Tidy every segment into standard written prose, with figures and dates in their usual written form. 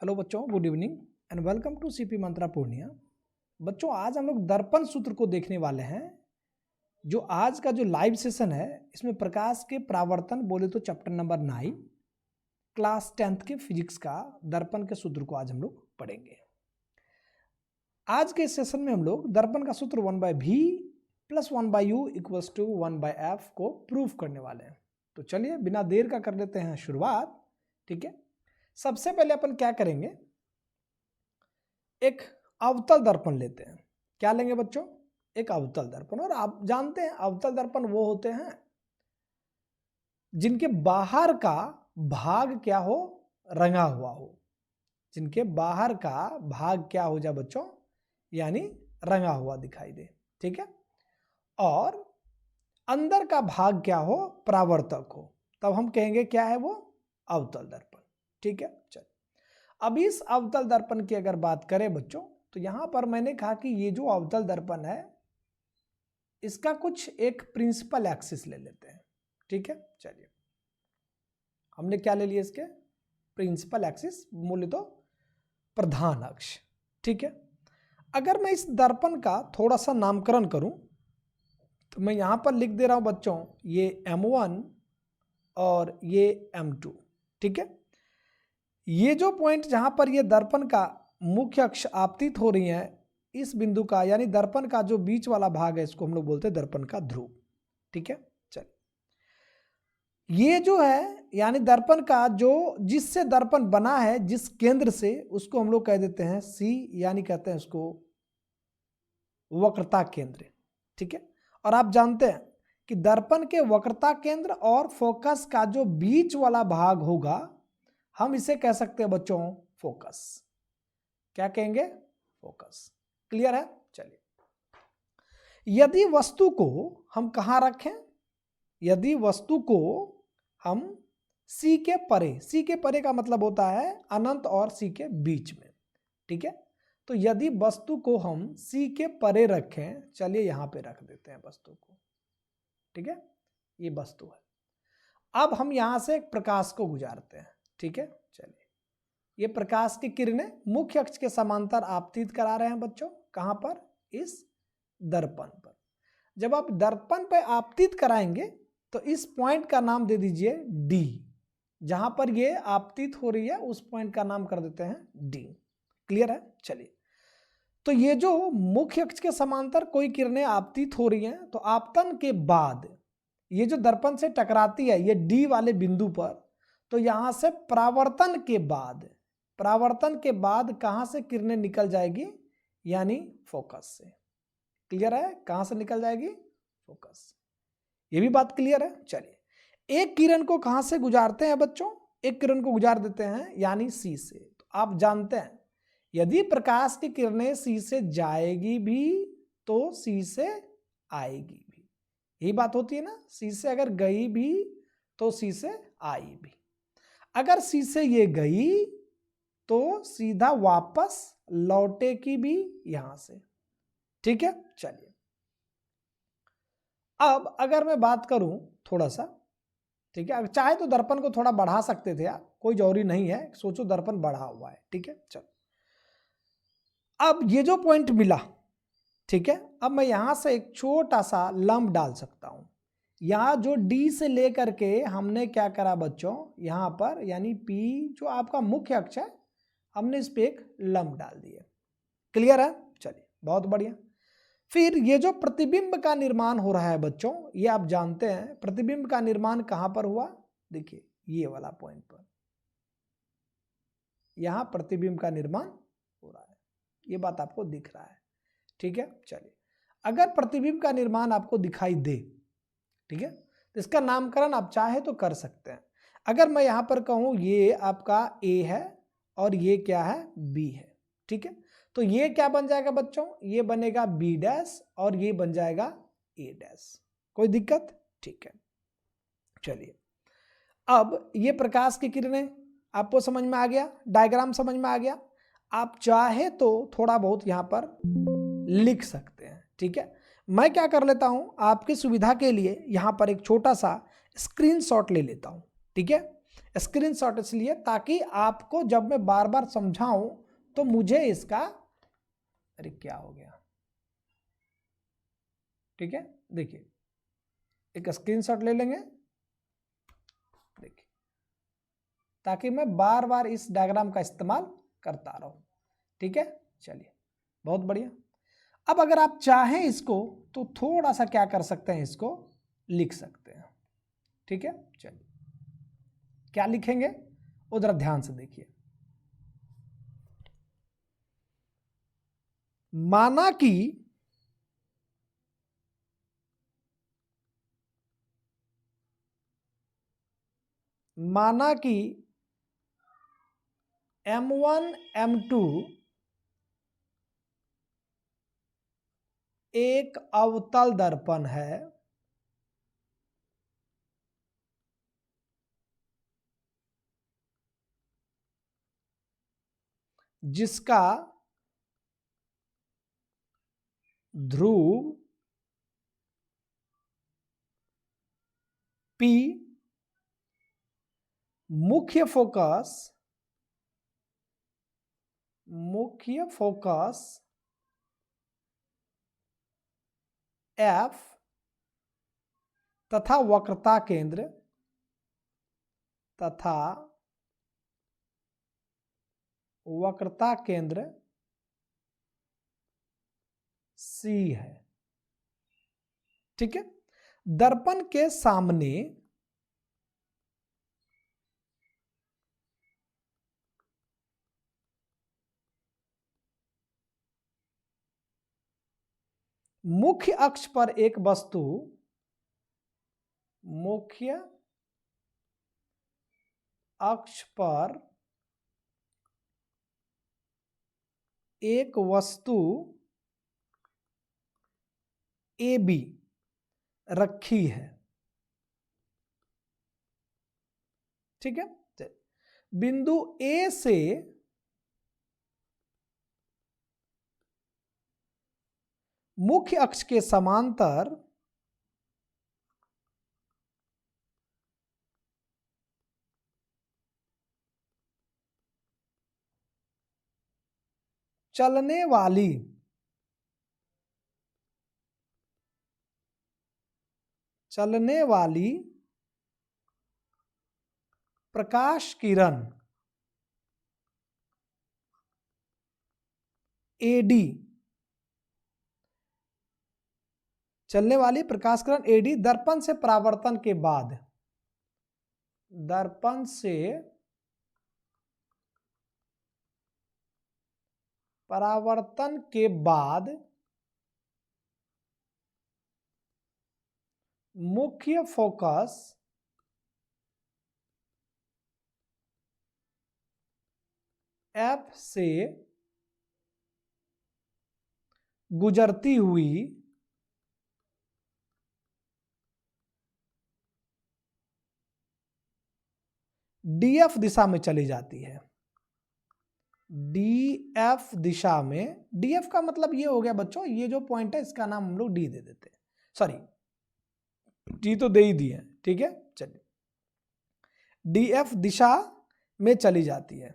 Hello बच्चों, good evening and welcome to CP Mantra Purnia. बच्चों, आज हम लोग दर्पण सूत्र को देखने वाले हैं। जो आज का जो लाइव सेशन है, इसमें प्रकाश के परावर्तन बोले तो चैप्टर नंबर 9 क्लास 10th के फिजिक्स का दर्पण के सूत्र को आज हम लोग पढ़ेंगे। आज के सेशन में हम लोग दर्पण का सूत्र 1/v + 1/u = 1/f को प्रूफ करने वाले हैं। तो चलिए बिना देर का कर लेते हैं शुरुआत। ठीक है, सबसे पहले अपन क्या करेंगे, एक अवतल दर्पण लेते हैं। क्या लेंगे बच्चों? एक अवतल दर्पण। और आप जानते हैं अवतल दर्पण वो होते हैं जिनके बाहर का भाग क्या हो, रंगा हुआ हो। जिनके बाहर का भाग क्या हो जाए बच्चों, यानी रंगा हुआ दिखाई दे। ठीक है, और अंदर का भाग क्या हो, परावर्तक हो। तब हम कहेंगे क्या है वो, अवतल दर्पण। ठीक है, चल अब इस अवतल दर्पण की अगर बात करें बच्चों, तो यहां पर मैंने कहा कि ये जो अवतल दर्पण है इसका कुछ एक प्रिंसिपल एक्सिस ले लेते हैं। ठीक है, चलिए हमने क्या ले लिया, इसके प्रिंसिपल एक्सिस बोले तो प्रधान अक्ष। ठीक है, अगर मैं इस दर्पण का थोड़ा सा नामकरण करूं तो मैं यहां पर लिख दे रहा हूं बच्चों, ये M1 और ये M2। ठीक है, ये जो पॉइंट जहां पर ये दर्पण का मुख्य अक्ष आपतित हो रही है, इस बिंदु का यानी दर्पण का जो बीच वाला भाग है इसको हम लोग बोलते हैं दर्पण का ध्रुव। ठीक है, चलिए ये जो है यानी दर्पण का जो जिससे दर्पण बना है, जिस केंद्र से, उसको हम लोग कह देते हैं C, यानी कहते हैं उसको वक्रता केंद्र। ठीक है, और आप जानते हैं कि दर्पण के वक्रता केंद्र और फोकस का जो बीच वाला भाग होगा, हम इसे कह सकते हैं बच्चों फोकस। क्या कहेंगे? फोकस। क्लियर है? चलिए यदि वस्तु को हम कहां रखें, यदि वस्तु को हम C के परे, C के परे का मतलब होता है अनंत और C के बीच में। ठीक है, तो यदि वस्तु को हम C के परे रखें, चलिए यहां पे रख देते हैं वस्तु को। ठीक है, ये वस्तु है। अब हम यहां से एक प्रकाश को गुजारते हैं। ठीक है, चलिए ये प्रकाश की किरणें मुख्य अक्ष के समांतर आपतित करा रहे हैं बच्चों। कहां पर? इस दर्पण पर। जब आप दर्पण पर आपतित कराएंगे तो इस पॉइंट का नाम दे दीजिए D। जहां पर ये आपतित हो रही है उस पॉइंट का नाम कर देते हैं D। क्लियर है? चलिए तो ये जो मुख्य अक्ष के समांतर कोई किरणें आपतित हो रही हैं, तो आपतन के बाद ये जो दर्पण से टकराती है ये D वाले बिंदु पर, तो यहां से परावर्तन के बाद कहां से किरणें निकल जाएगी, यानी फोकस से। क्लियर है? कहां से निकल जाएगी? फोकस। ये भी बात क्लियर है? चलिए एक किरण को कहां से गुजारते हैं बच्चों? एक किरण को गुजार देते हैं यानी C से। तो आप जानते हैं यदि प्रकाश की किरणें C से जाएगी भी तो C से आएगी भी। यही बात होती है ना, C से अगर गई भी तो C से आई भी। अगर C से ये गई तो सीधा वापस लौटेगी भी यहां से। ठीक है, चलिए अब अगर मैं बात करूं थोड़ा सा, ठीक है, चाहे तो दर्पण को थोड़ा बढ़ा सकते थे आप, कोई जरूरी नहीं है। सोचो दर्पण बढ़ा हुआ है। ठीक है, चलो अब ये जो पॉइंट मिला, ठीक है, अब मैं यहां से एक छोटा सा लंब डाल सकता हूं। यहां जो D से लेकर के हमने क्या करा बच्चों, यहां पर यानी P जो आपका मुख्य अक्ष है, हमने इस पे एक लंब डाल दिया। क्लियर है? चलिए बहुत बढ़िया। फिर ये जो प्रतिबिंब का निर्माण हो रहा है बच्चों, ये आप जानते हैं प्रतिबिंब का निर्माण कहां पर हुआ। देखिए ये वाला पॉइंट पर यहां प्रतिबिंब का निर्माण हो रहा है, ये बात आपको दिख रहा है। ठीक है, चलिए अगर प्रतिबिंब का निर्माण आपको दिखाई दे, ठीक है, तो इसका नामकरण आप चाहे तो कर सकते हैं। अगर मैं यहां पर कहूं ये आपका A है और ये क्या है, B है। ठीक है, तो ये क्या बन जाएगा बच्चों, ये बनेगा B' और ये बन जाएगा A'। कोई दिक्कत? ठीक है, चलिए अब ये प्रकाश की किरणें आपको समझ में आ गया, डायग्राम समझ में आ गया। आप चाहे तो थोड़ा बहुत यहां पर लिख सकते हैं। ठीक है, मैं क्या कर लेता हूं आपकी सुविधा के लिए यहां पर एक छोटा सा स्क्रीनशॉट ले लेता हूं। ठीक है, स्क्रीनशॉट इसलिए ताकि आपको जब मैं बार बार समझाऊं तो मुझे इसका, अरे क्या हो गया, ठीक है, देखिए एक स्क्रीनशॉट ले लेंगे, देखिए, ताकि मैं बार बार इस डायग्राम का इस्तेमाल करता रहूं। ठीक है, चलिए बहुत बढ़िया। अब अगर आप चाहें इसको तो थोड़ा सा क्या कर सकते हैं, इसको लिख सकते हैं। ठीक है, चलिए क्या लिखेंगे उधर ध्यान से देखिए। माना कि M1 M2 एक अवतल दर्पण है जिसका ध्रुव P मुख्य फोकस F तथा वक्रता केंद्र C है। ठीक है, दर्पण के सामने मुख्य अक्ष पर एक वस्तु AB रखी है। ठीक है, बिंदु A से मुख्य अक्ष के समांतर चलने वाली प्रकाश किरण AD, चलने वाली प्रकाश किरण AD दर्पण से परावर्तन के बाद मुख्य फोकस F से गुजरती हुई DF दिशा में चली जाती है। DF दिशा में, DF का मतलब ये हो गया बच्चों, ये जो पॉइंट है इसका नाम हम लोग D दे देते हैं, सॉरी D तो दे ही दिए। ठीक है, चलिए DF दिशा में चली जाती है।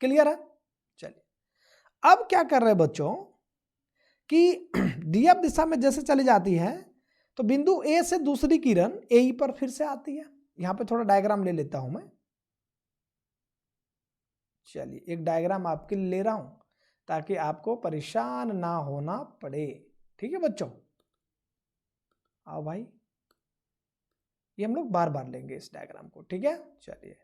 क्लियर है? चलिए अब क्या कर रहे हैं बच्चों कि DF दिशा में जैसे चली जाती है तो बिंदु A से दूसरी किरण AE पर फिर से आती है। यहां पे थोड़ा डायग्राम ले लेता हूं मैं। चलिए एक डायग्राम आपके लिए ले रहा हूं ताकि आपको परेशान ना होना पड़े। ठीक है बच्चों, आओ भाई, ये हम लोग बार बार लेंगे इस डायग्राम को। ठीक है, चलिए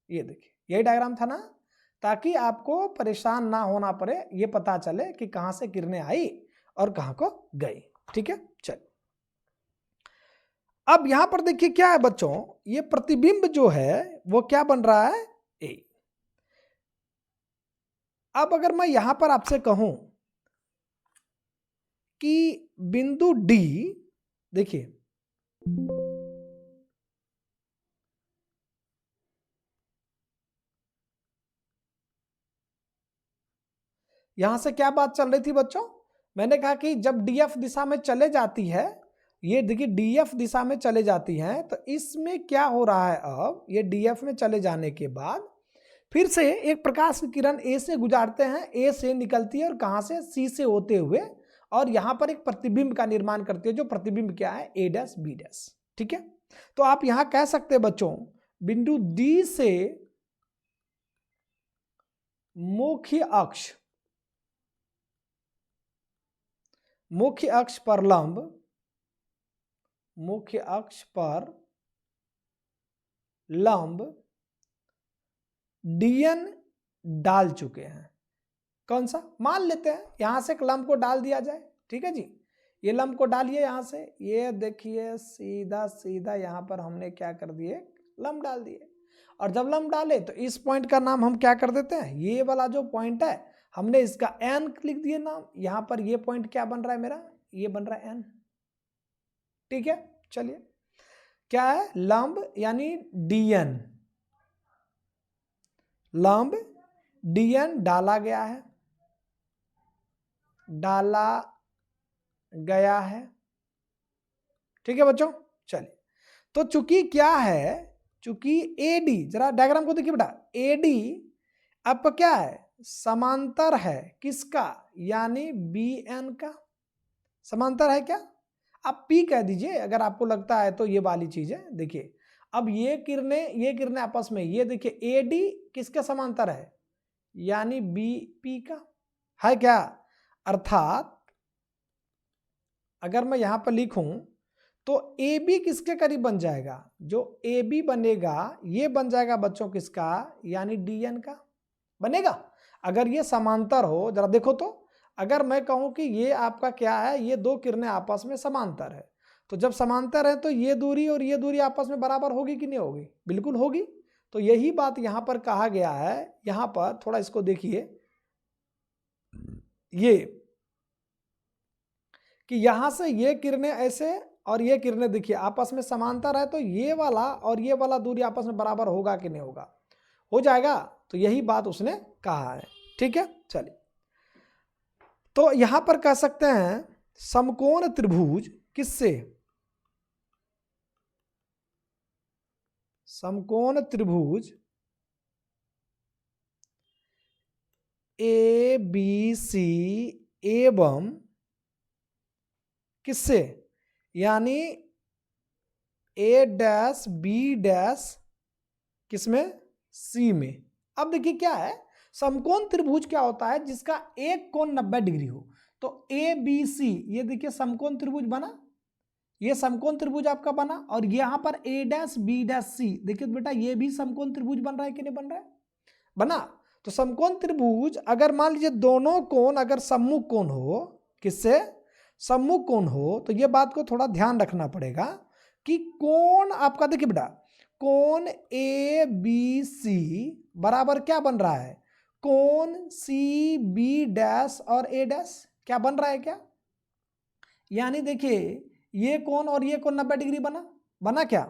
ये देखिए, यही डायग्राम था ना, ताकि आपको परेशान ना होना पड़े, ये पता चले कि कहां से किरणें आई और कहां को गई। ठीक है, चलिए अब यहां पर देखिए क्या है बच्चों, ये प्रतिबिंब जो है वो क्या बन रहा है, ए। अब अगर मैं यहां पर आपसे कहूं कि बिंदु डी, देखिए यहां से क्या बात चल रही थी बच्चों, मैंने कहा कि जब डीएफ दिशा में चले जाती है, ये देखिए डीएफ दिशा में चले जाती है, तो इसमें क्या हो रहा है, अब ये डीएफ में चले जाने के बाद फिर से एक प्रकाश की किरण ए से गुजारते हैं, ए से निकलती है और कहां से, सी से होते हुए, और यहां पर एक प्रतिबिंब का निर्माण करती है, जो प्रतिबिंब क्या है, ए डैश बी डैश। ठीक है, तो आप यहां कह सकते हैं बच्चों, बिंदु डी से मुख्य अक्ष पर लंब, मुख्य अक्ष पर लंब डीएन डाल चुके हैं। कौन सा, मान लेते हैं यहां से एक लंब को डाल दिया जाए। ठीक है जी, ये लंब को डालिए यहां से, ये देखिए सीधा सीधा यहां पर हमने क्या कर दिए, लंब डाल दिए। और जब लंब डाले तो इस पॉइंट का नाम हम क्या कर देते हैं, ये वाला जो पॉइंट है हमने इसका एन लिख दिए नाम। यहां पर ये पॉइंट क्या बन रहा है मेरा, ये बन रहा है एन। ठीक है, चलिए क्या है, लंब यानी डीएन, लंब डीएन डाला गया है, डाला गया है। ठीक है बच्चों, चलिए तो चूंकि क्या है, चूंकि एडी, जरा डायग्राम को देखिए बेटा, एडी अब क्या है, समांतर है किसका, यानी बी एन का समांतर है क्या, आप पी कह दीजिए अगर आपको लगता है तो, ये वाली चीज है। देखिए अब ये किरणें आपस में, ये देखिए एडी किसके समांतर है, यानी बी पी का है क्या, अर्थात अगर मैं यहां पर लिखूं तो ए बी किसके करीब बन जाएगा, जो ए बी बनेगा ये बन जाएगा बच्चों किसका, यानी डीएन का बनेगा। अगर ये समांतर हो, जरा देखो तो, अगर मैं कहूं कि ये आपका क्या है, ये दो किरणें आपस में समांतर है, तो जब समांतर है तो ये दूरी और ये दूरी आपस में बराबर होगी कि नहीं होगी, बिल्कुल होगी। तो यही बात यहां पर कहा गया है। यहां पर थोड़ा इसको देखिए, ये कि यहां से ये किरणें ऐसे और ये किरणें देखिए आपस में समांतर है, तो ये वाला और ये वाला दूरी आपस में बराबर होगा कि नहीं होगा, हो जाएगा। तो यही बात उसने कहा है। ठीक है, चलिए तो यहां पर कह सकते हैं समकोण त्रिभुज किससे, समकोण त्रिभुज ए बी सी एवं किससे, यानी ए डैश बी डैश किसमें, सी में। अब देखिए क्या है, समकोण त्रिभुज क्या होता है, जिसका एक कोण 90 डिग्री हो। तो ए बी सी, ये देखिए समकोण त्रिभुज बना, ये समकोण त्रिभुज आपका बना, और यहां पर ए डैश बी डैश सी, देखिए बेटा ये भी समकोण त्रिभुज बन रहा है कि नहीं बन रहा है, बना। तो समकोण त्रिभुज अगर मान लीजिए दोनों कोण अगर सम्मुख कोण हो, किससे, सम्मुख कोण हो, तो ये बात को थोड़ा ध्यान रखना पड़ेगा कि कोण आपका देखिए बेटा, कोण ए बी सी बराबर क्या बन रहा है, कोण सी बी डैश और ए डैश क्या बन रहा है क्या, यानी देखिए ये कोण और ये कोण 90 डिग्री बना, बना क्या।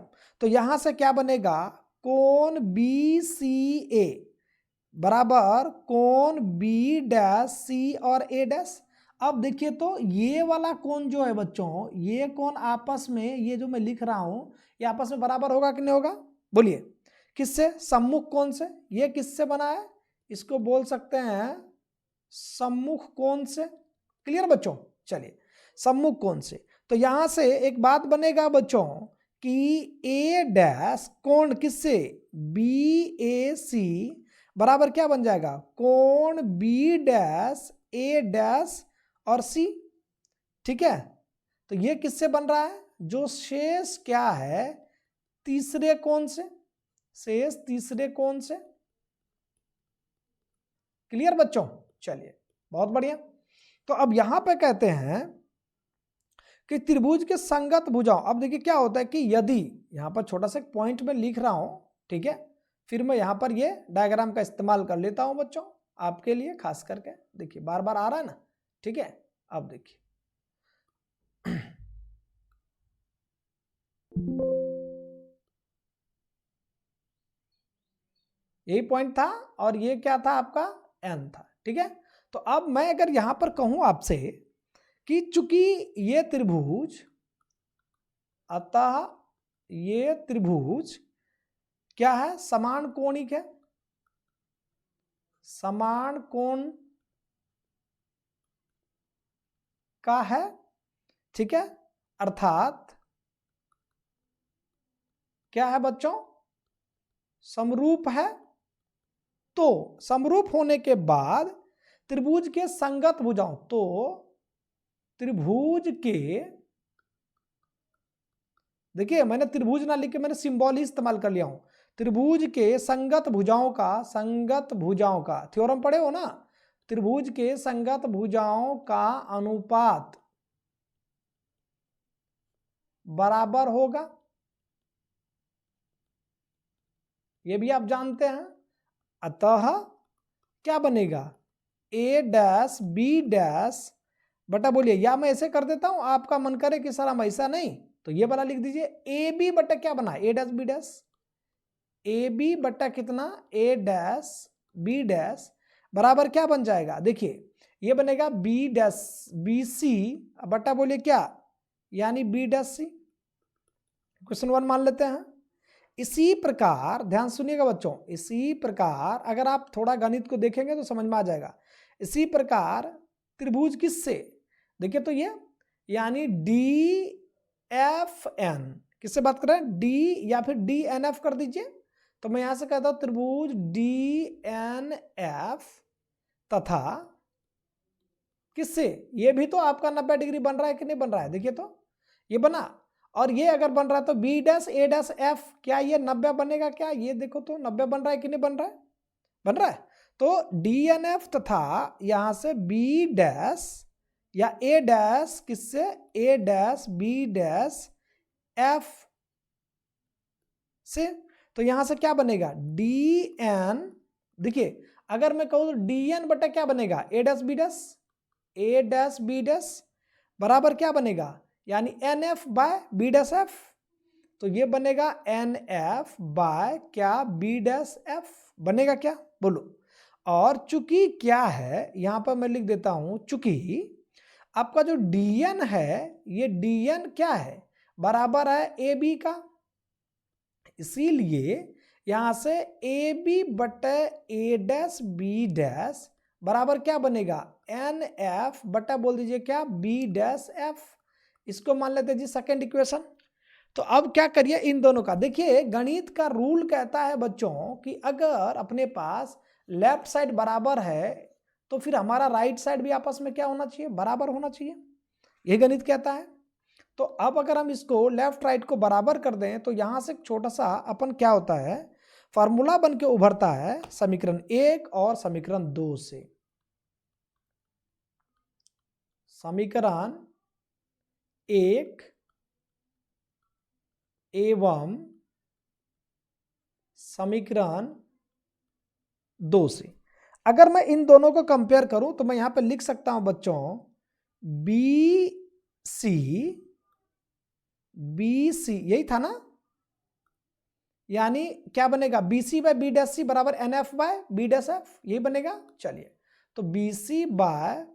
तो यहां से क्या बनेगा, कोण बी सी ए बराबर कोण बी डैश सी और ए डैश। अब देखिए तो ये वाला कोण जो है बच्चों, ये कोण आपस में, ये जो मैं लिख रहा हूं, ये आपस में बराबर होगा कि नहीं होगा, बोलिए किससे, सम्मुख कोण से। ये किससे बना है, इसको बोल सकते हैं सम्मुख कोण से। क्लियर बच्चों, चलिए सम्मुख कोण से। तो यहां से एक बात बनेगा बच्चों कि ए डैश कोण किससे, बी ए सी बराबर क्या बन जाएगा, कोण बी डैश ए डैश और सी। ठीक है, तो ये किससे बन रहा है, जो शेष क्या है तीसरे कोण से, शेष तीसरे कोण से। क्लियर बच्चों, चलिए बहुत बढ़िया। तो अब यहां पे कहते हैं कि त्रिभुज के संगत भुजाओं, अब देखिए क्या होता है कि यदि यहां पर छोटा सा पॉइंट में लिख रहा हूं, ठीक है, फिर मैं यहां पर ये डायग्राम का इस्तेमाल कर लेता हूं बच्चों आपके लिए खास करके, देखिए बार बार आ रहा है ना। ठीक है, अब देखिए यही पॉइंट था और ये क्या था आपका एन था। ठीक है, तो अब मैं अगर यहां पर कहूं आपसे कि चूंकि ये त्रिभुज, अतः ये त्रिभुज क्या है, समान कोणिक है, समान कोण का है, ठीक है, अर्थात क्या है बच्चों, समरूप है। तो समरूप होने के बाद त्रिभुज के संगत भुजाओं, तो त्रिभुज के, देखिए मैंने त्रिभुज ना लिख के मैंने सिंबल ही इस्तेमाल कर लिया हूं, त्रिभुज के संगत भुजाओं का, संगत भुजाओं का थ्योरम पढ़े हो ना, त्रिभुज के संगत भुजाओं का अनुपात बराबर होगा, ये भी आप जानते हैं। अतः क्या बनेगा, ए डैश बी डैश बटा, बोलिए, या मैं ऐसे कर देता हूं, आपका मन करे कि सर हम ऐसा नहीं, तो ये वाला लिख दीजिए, ए बी बटा क्या बना, A dash B dash, A B बटा कितना, ए डैश बी डैश बराबर क्या बन जाएगा, देखिए ये बनेगा बी डैश बी सी बटा, बोलिए क्या, यानी बी डैश सी। क्वेश्चन 1 मान लेते हैं। इसी प्रकार ध्यान सुनिएगा बच्चों, इसी प्रकार अगर आप थोड़ा गणित को देखेंगे तो समझ में आ जाएगा। इसी प्रकार त्रिभुज किससे, देखिए तो ये यानी डी एफ एन, किससे बात कर रहे हैं, डी या फिर डी एन एफ कर दीजिए, तो मैं यहां से कहता हूं त्रिभुज डी एन एफ तथा किससे, ये भी तो आपका 90 डिग्री बन रहा है कि नहीं बन रहा है, देखिए तो ये बना, और ये अगर बन रहा है तो B dash a dash F, क्या ये 90 बनेगा क्या, ये देखो तो 90 बन रहा है कि नहीं बन रहा है, बन रहा है। तो डी एन एफ तथा यहां से बी डैश या ए डैश किससे, ए डैश बी डैश एफ से, तो यहां से क्या बनेगा, डी एन, देखिए अगर मैं कहूं तो डी एन बटा क्या बनेगा, a dash B dash, a dash B dash बराबर क्या बनेगा, यानी n F by B dash f, तो ये बनेगा एन एफ बाय क्या, बी डैश एफ बनेगा क्या, बोलो। और चूंकि क्या है, यहां पर मैं लिख देता हूं, चूंकि आपका जो डीएन है, ये डीएन क्या है, बराबर है ए बी का, इसीलिए यहां से ए बी बटे ए डैश बी डैश बराबर क्या बनेगा, एन एफ बटा बोल दीजिए क्या, बी डैश एफ, इसको मान लेते जी सेकेंड इक्वेशन। तो अब क्या करिए इन दोनों का, देखिए गणित का रूल कहता है बच्चों कि अगर अपने पास लेफ्ट साइड बराबर है तो फिर हमारा राइट साइड भी आपस में क्या होना चाहिए, बराबर होना चाहिए, यही गणित कहता है। तो अब अगर हम इसको लेफ्ट राइट को बराबर कर दें तो यहां से छोटा सा अपन क्या होता है, फार्मूला बन के उभरता है समीकरण 1 और समीकरण 2 से, समीकरण 1 एवं समीकरण 2 से। अगर मैं इन दोनों को कंपेयर करूं तो मैं यहां पे लिख सकता हूं बच्चों, बी सी यही था ना, यानी क्या बनेगा, B C by B dash C बराबर N F by B dash F, यही बनेगा। चलिए तो B C by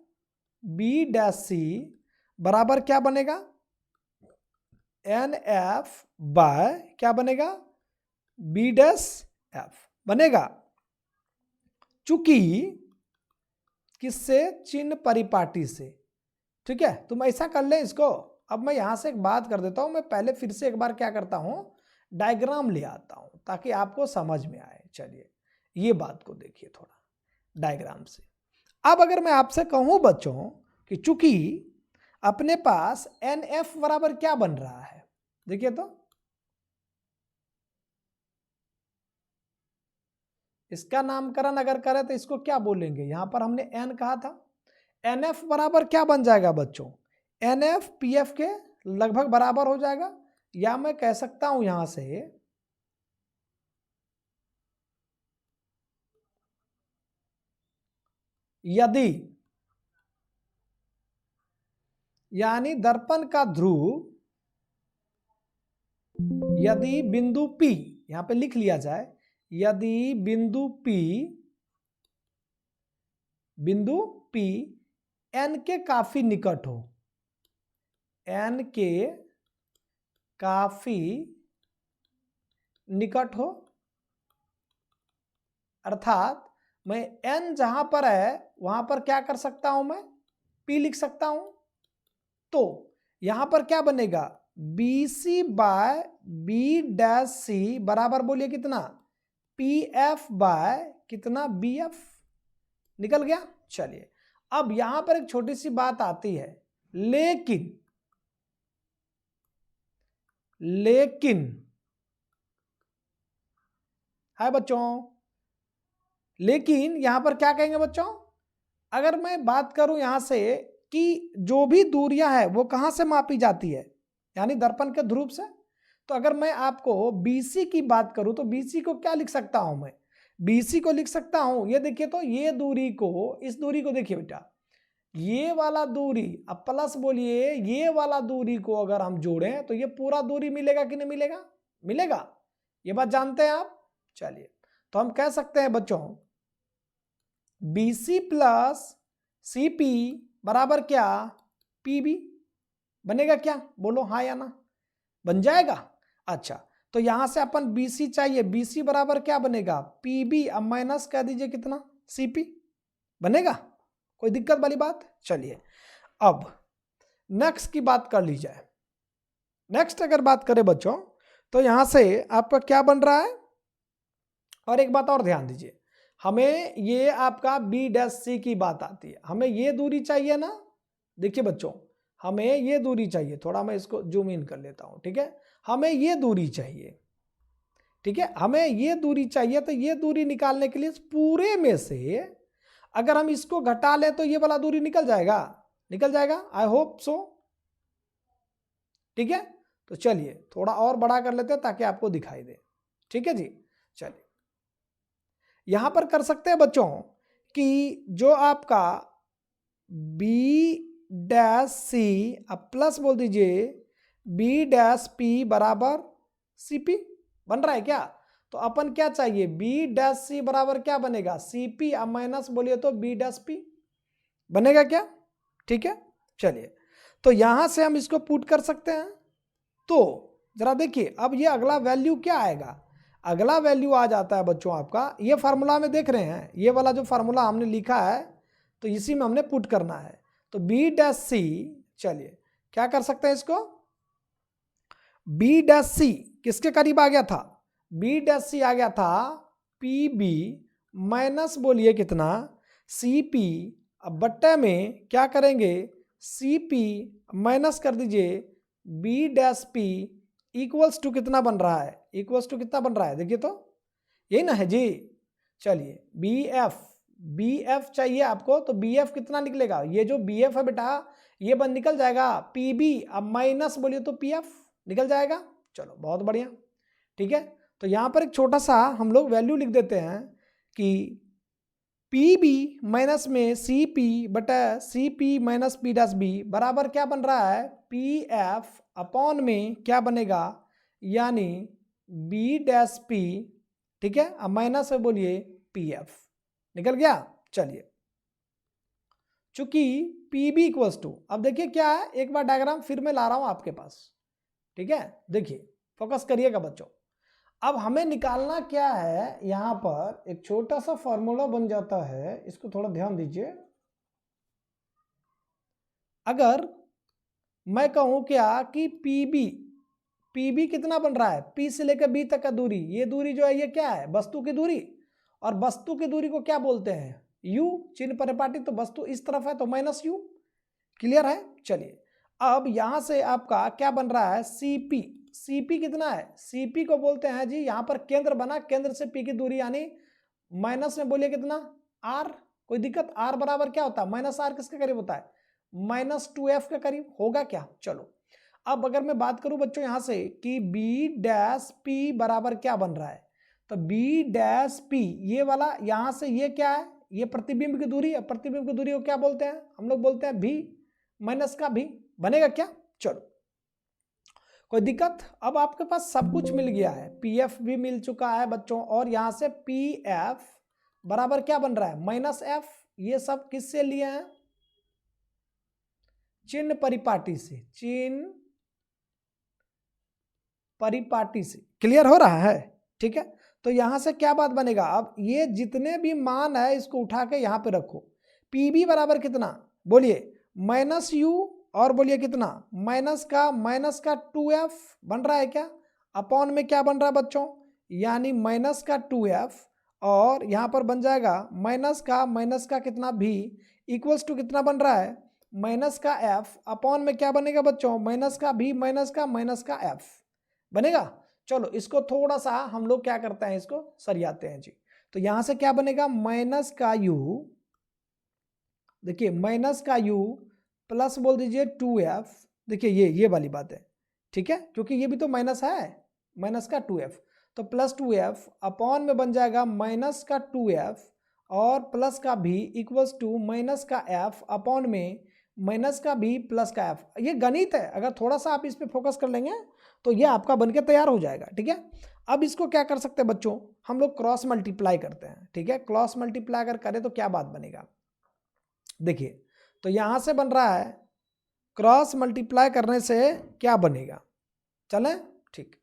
B dash C बराबर क्या बनेगा, एन एफ बाय क्या बनेगा, बी डैश एफ बनेगा। चूंकि किससे, चिन्ह परिपाटी से, ठीक है, तुम ऐसा कर ले इसको। अब मैं यहां से एक बात कर देता हूं, मैं पहले फिर से एक बार क्या करता हूं, डायग्राम ले आता हूं ताकि आपको समझ में आए। चलिए ये बात को देखिए थोड़ा डायग्राम से। अब अगर मैं आपसे कहूं बच्चों कि चूंकि अपने पास एन एफ बराबर क्या बन रहा है, देखिए तो इसका नामकरण अगर करें तो इसको क्या बोलेंगे, यहां पर हमने एन कहा था, एन एफ बराबर क्या बन जाएगा बच्चों, एन एफ पी एफ के लगभग बराबर हो जाएगा, या मैं कह सकता हूं यहां से यदि, यानी दर्पण का ध्रुव यदि बिंदु P, यहां पे लिख लिया जाए, यदि बिंदु P बिंदु P N के काफी निकट हो, N के काफी निकट हो, अर्थात मैं N जहां पर है वहां पर क्या कर सकता हूं, मैं P लिख सकता हूं। तो यहां पर क्या बनेगा, BC बाय B' बराबर बोलिए कितना, PF बाय कितना, BF। निकल गया। चलिए अब यहां पर एक छोटी सी बात आती है, लेकिन है बच्चों, लेकिन यहां पर क्या कहेंगे बच्चों, अगर मैं बात करूं यहां से कि जो भी दूरियां है वो कहां से मापी जाती है, यानी दर्पण के ध्रुव से। तो अगर मैं आपको BC की बात करूं तो BC को क्या लिख सकता हूं मैं, BC को लिख सकता हूं, ये देखिए तो ये दूरी को, इस दूरी को देखिए बेटा, ये वाला दूरी, अब प्लस बोलिए ये वाला दूरी को अगर हम जोड़ें तो ये पूरा दूरी मिलेगा कि नहीं मिलेगा, मिलेगा। ये बात जानते हैं आप। चलिए तो हम कह सकते हैं बच्चों BC प्लस CP बराबर क्या, PB। बनेगा क्या, बोलो हाँ या ना, बन जाएगा। अच्छा तो यहां से अपन BC चाहिए, BC बराबर क्या बनेगा, PB, अब माइनस कह दीजिए कितना, CP। बनेगा, कोई दिक्कत वाली बात। चलिए अब नेक्स्ट की बात कर ली जाए। नेक्स्ट अगर बात करें बच्चों तो यहां से आपका क्या बन रहा है, और एक बात और ध्यान दीजिए, हमें ये आपका B' की बात आती है, हमें ये दूरी चाहिए ना। देखिए बच्चों हमें ये दूरी चाहिए, थोड़ा मैं इसको जूम इन कर लेता हूं, ठीक है, हमें ये दूरी चाहिए, ठीक है, हमें ये दूरी चाहिए। तो ये दूरी निकालने के लिए पूरे में से अगर हम इसको घटा लें तो ये वाला दूरी निकल जाएगा, निकल जाएगा, आई होप सो। ठीक है तो चलिए थोड़ा और बड़ा कर लेते हैं ताकि आपको दिखाई दे। ठीक है जी, चलिए यहां पर कर सकते हैं बच्चों कि जो आपका B' अब प्लस बोल दीजिए B' बराबर CP बन रहा है क्या। तो अपन क्या चाहिए, B' बराबर क्या बनेगा, CP, अब माइनस बोलिए तो B' बनेगा क्या। ठीक है चलिए तो यहां से हम इसको पुट कर सकते हैं। तो जरा देखिए अब ये अगला वैल्यू क्या आएगा, अगला वैल्यू आ जाता है बच्चों आपका, ये फार्मूला में देख रहे हैं, ये वाला जो फार्मूला हमने लिखा है तो इसी में हमने पुट करना है। तो B', चलिए क्या कर सकते हैं इसको, B' किसके करीब आ गया था, B' आ गया था PB माइनस बोलिए कितना CP, अब बट्टे में क्या करेंगे CP माइनस कर दीजिए B' इक्वल्स टू कितना बन रहा है, इक्वल्स टू कितना बन रहा है, देखिए तो यही ना है जी। चलिए BF चाहिए आपको, तो BF कितना निकलेगा, ये जो BF है बेटा ये बन निकल जाएगा PB, अब माइनस बोलिए तो PF निकल जाएगा। चलो बहुत बढ़िया। ठीक है तो यहां पर एक छोटा सा हम लोग वैल्यू लिख देते हैं कि PB माइनस में CP बटा CP माइनस P' बराबर क्या बन रहा है, PF अपॉन में क्या बनेगा, यानी B', ठीक है, अब माइनस है बोलिए PF, निकल गया। चलिए चूंकि PB इक्वल्स टू, अब देखिए क्या है, एक बार डायग्राम फिर मैं ला रहा हूं आपके पास। ठीक है देखिए फोकस करिएगा बच्चों, अब हमें निकालना क्या है, यहां पर एक छोटा सा फॉर्मूला बन जाता है, इसको थोड़ा ध्यान दीजिए। अगर मैं कहूं क्या कि PB कितना बन रहा है, P से लेकर B तक का दूरी, ये दूरी जो है ये क्या है, वस्तु की दूरी, और वस्तु की दूरी को क्या बोलते हैं, U, चिन्ह परिपाटी, तो वस्तु इस तरफ है तो माइनस U। क्लियर है। चलिए अब यहां से आपका क्या बन रहा है CP कितना है, CP को बोलते हैं जी, यहां पर केंद्र बना, केंद्र से P की दूरी यानी माइनस में बोलिए कितना R, कोई दिक्कत, R बराबर क्या होता है, -R किसके करीब होता है, -2F के करीब होगा क्या। चलो अब अगर मैं बात करूं बच्चों यहां से कि B' बराबर क्या बन रहा है, तो B' ये वाला यहां से ये क्या है, ये प्रतिबिंब की दूरी है, प्रतिबिंब की दूरी को क्या बोलते हैं, हम लोग बोलते हैं भी माइनस का भी, बनेगा क्या। चलो कोई दिक्कत, अब आपके पास सब कुछ मिल गया है, PF भी मिल चुका है बच्चों, और यहां से PF बराबर क्या बन रहा है, -F, ये सब किससे लिए हैं? चिन्ह परिपाटी से, चिन्ह परिपाटी से। क्लियर हो रहा है? ठीक है, तो यहां से क्या बात बनेगा, अब ये जितने भी मान है इसको उठा के यहां पे रखो। पीबी बराबर कितना, बोलिए माइनस यू, और बोलिए कितना, माइनस का 2f बन रहा है क्या, अपॉन में क्या बन रहा है बच्चों, यानी माइनस का 2f, और यहां पर बन जाएगा माइनस का कितना भी, इक्वल्स टू कितना बन रहा है, माइनस का f, अपॉन में क्या बनेगा बच्चों, माइनस का भी माइनस का f बनेगा। चलो इसको थोड़ा सा हम लोग क्या करते हैं, इसको सरियाते हैं जी। तो यहां से क्या बनेगा, माइनस का u, देखिए माइनस का u प्लस बोल दीजिए 2f, देखिए ये वाली बात है, ठीक है, क्योंकि ये भी तो माइनस है, माइनस का 2f, तो प्लस 2f अपॉन में बन जाएगा माइनस का 2f और प्लस का भी इक्वल्स टू माइनस का f अपॉन में माइनस का भी प्लस का f। ये गणित है, अगर थोड़ा सा आप इस पे फोकस कर लेंगे तो ये आपका बनके तैयार हो जाएगा। ठीक है, अब इसको क्या कर सकते हैं बच्चों, हम लोग क्रॉस मल्टीप्लाई करते हैं। ठीक है, क्रॉस मल्टीप्लाई अगर करें तो क्या बात बनेगा, देखिए तो यहां से बन रहा है, क्रॉस मल्टीप्लाई करने से क्या बनेगा, चलें ठीक,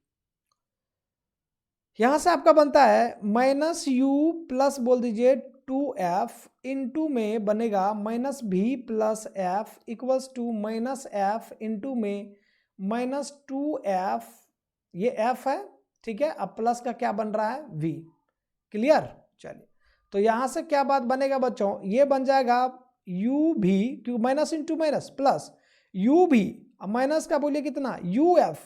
यहां से आपका बनता है माइनस यू प्लस बोल दीजिए 2f इंटू में बनेगा minus v plus f equals to minus f into में माइनस 2f, ये f है, ठीक है, अब प्लस का क्या बन रहा है v। क्लियर, चलिए तो यहां से क्या बात बनेगा बच्चों, ये बन जाएगा u भी, क्यों minus into minus plus u भी, अब माइनस का बोलिए कितना uf,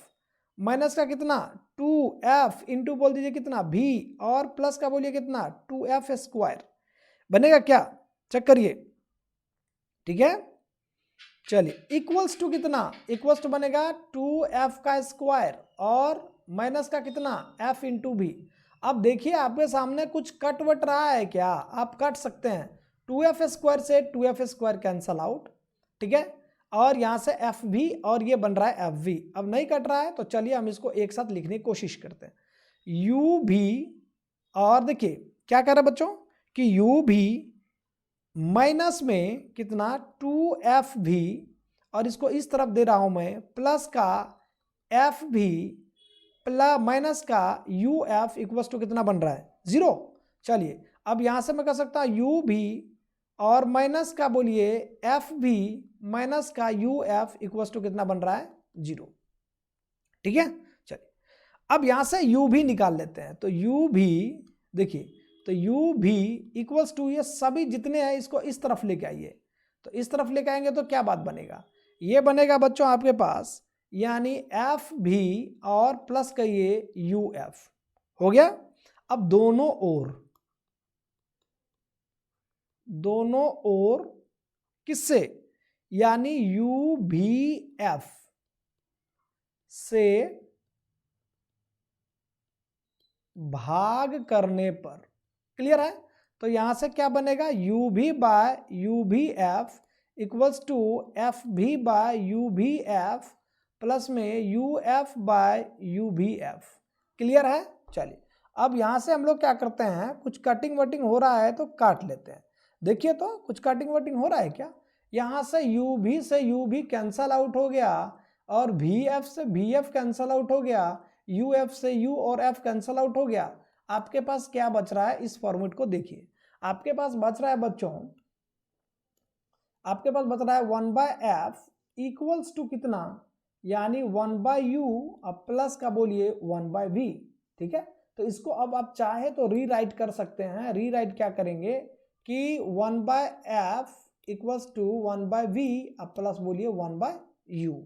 माइनस का कितना 2f इंटू बोल दीजिए कितना v, और प्लस का बोलिए कितना 2f स्क्वायर बनेगा क्या, चेक करिए। ठीक है, चलिए इक्वल्स टू कितना, इक्वल्स टू बनेगा 2f का स्क्वायर और माइनस का कितना f इंटू भी। अब देखिए आपके सामने कुछ कट वट रहा है क्या, आप कट सकते हैं, 2f स्क्वायर से 2f स्क्वायर कैंसल आउट, ठीक है, और यहां से एफ भी, और ये बन रहा है एफ भी। अब नहीं कट रहा है तो चलिए हम इसको एक साथ लिखने की कोशिश करते हैं, यू भी, और देखिए क्या कर रहा है बच्चों कि यू भी माइनस में कितना 2f भी, और इसको इस तरफ दे रहा हूं मैं प्लस का f भी प्लस माइनस का uf इक्वल्स टू कितना बन रहा है 0। चलिए अब यहां से मैं कर सकता हूं u भी और माइनस का बोलिए f भी माइनस का uf इक्वल्स टू कितना बन रहा है 0। ठीक है, चलिए अब यहां से u भी निकाल लेते हैं, तो u भी देखिए, तो u भी इक्वल्स टू ये सभी जितने हैं इसको इस तरफ लेके आइए, तो इस तरफ लेके आएंगे तो क्या बात बनेगा, ये बनेगा बच्चों आपके पास यानी एफ भी और प्लस कहिए यू एफ हो गया। अब दोनों ओर किससे, यानी यू भी एफ से भाग करने पर, क्लियर है, तो यहां से क्या बनेगा यू भी बाय यू भी एफ इक्वल्स टू एफ भी बाय यू भी एफ प्लस में यू एफ बाय यू भी एफ। क्लियर है, चलिए अब यहां से हम लोग क्या करते हैं, कुछ कटिंग वटिंग हो रहा है तो काट लेते हैं। देखिए तो कुछ कटिंग वटिंग हो रहा है क्या, यहां से यू भी कैंसल आउट हो गया, और वी एफ से वी एफ कैंसल आउट हो गया, यू एफ से यू और एफ कैंसल आउट हो गया। आपके पास क्या बच रहा है, इस फॉर्मेट को देखिए, आपके पास बच रहा है बच्चों, आपके पास बच रहा है 1 बाय एफ इक्वल्स टू कितना, यानी 1 बाय यू अब प्लस का बोलिए 1 बाय वी। ठीक है, तो इसको अब आप चाहे तो रीराइट कर सकते हैं। रीराइट क्या करेंगे कि 1 by f equals to 1 by v अब प्लस बोलिए 1 बाय यू।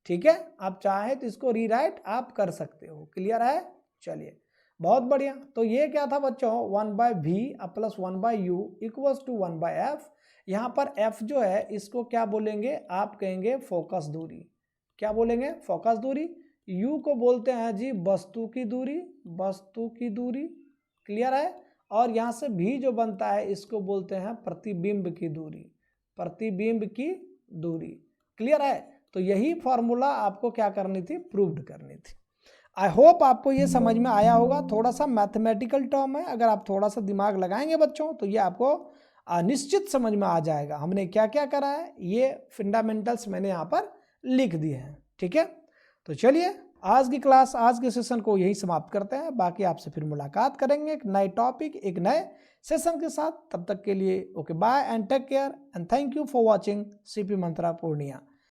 ठीक है, आप चाहे तो इसको रीराइट आप कर सकते हो। क्लियर है, चलिए बहुत बढ़िया। तो ये क्या था बच्चों 1 बाय वी अब plus 1 by u equals to 1 by f. यहाँ पर f जो है इसको क्या बोलेंगे, आप कहेंगे फोकस दूरी। क्या बोलेंगे, फोकस दूरी। u को बोलते हैं जी वस्तु की दूरी, वस्तु की दूरी। क्लियर है, और यहाँ से v जो बनता है इसको बोलते हैं प्रतिबिंब की दूरी, प्रतिबिंब की दूरी। क्लियर है, तो यही फॉर्मूला आपको क्या करनी थी, प्रूव्ड करनी थी। आई होप आपको ये समझ में आया होगा। थोड़ा सा मैथमेटिकल टर्म है, अगर आप थोड़ा सा दिमाग लगाएंगे बच्चों तो ये आपको निश्चित समझ में आ जाएगा हमने क्या क्या करा है। ये फंडामेंटल्स मैंने यहाँ पर लिख दिए हैं। ठीक है, तो चलिए आज की क्लास, आज के सेशन को यही समाप्त करते हैं। बाकी आपसे फिर मुलाकात करेंगे एक नए टॉपिक, एक नए सेशन के साथ। तब तक के लिए okay bye and take care and thank you for watching CP Mantra Purnia.